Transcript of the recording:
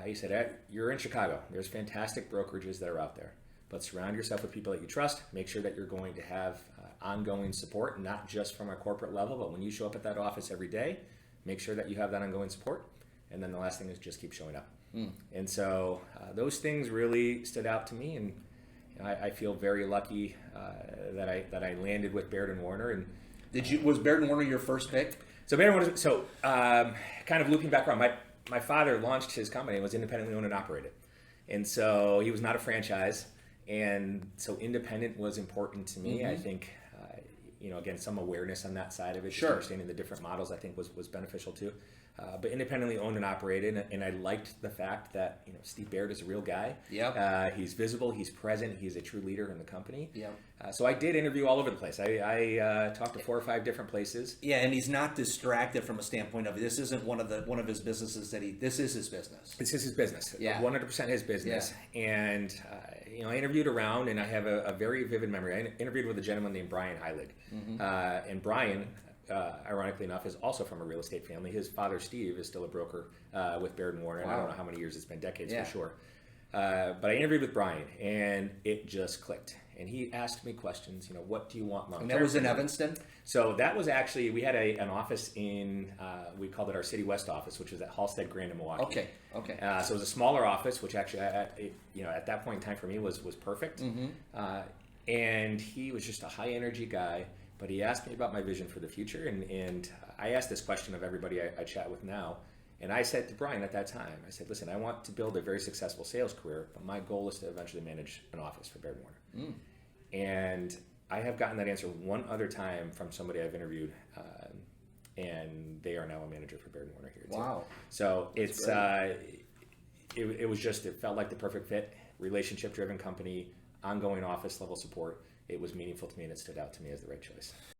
he said, you're in Chicago. There's fantastic brokerages that are out there. But surround yourself with people that you trust. Make sure that you're going to have ongoing support, not just from a corporate level, but when you show up at that office every day, make sure that you have that ongoing support. And then the last thing is just keep showing up. And so those things really stood out to me, and I feel very lucky that I landed with Baird and Warner. And was Baird and Warner your first pick? So Baird and Warner. So kind of looping back around, my father launched his company and was independently owned and operated, and so he was not a franchise, and so independent was important to me. I think again, some awareness on that side of it, Sure. just understanding the different models, I think was beneficial too. But independently owned and operated, and I liked the fact that Steve Baird is a real guy. Yep. He's visible, he's present, he's a true leader in the company. Yep. So I did interview all over the place. I talked to 4 or 5 different places. Yeah, and he's not distracted from a standpoint of this isn't one of his businesses this is his business. This is his business. Yeah. 100% his business. Yeah. And I interviewed around, and I have a very vivid memory. I interviewed with a gentleman named Brian Heilig, and Brian, ironically enough, is also from a real estate family. His father, Steve, is still a broker with Baird & Warner. Wow. I don't know how many years it's been, decades for sure. But I interviewed with Brian, and it just clicked. And he asked me questions, what do you want long-term? And that was in Evanston? So that was actually, we had an office in, we called it our City West office, which was at Halstead Grand in Milwaukee. Okay. So it was a smaller office, which actually, at that point in time for me was perfect. And he was just a high energy guy. But he asked me about my vision for the future, and I asked this question of everybody I chat with now, and I said to Brian at that time, I said, listen, I want to build a very successful sales career, but my goal is to eventually manage an office for Baird & Warner. And I have gotten that answer one other time from somebody I've interviewed, and they are now a manager for Baird & Warner here too. Wow. So it felt like the perfect fit, relationship-driven company, ongoing office level support. It was meaningful to me, and it stood out to me as the right choice.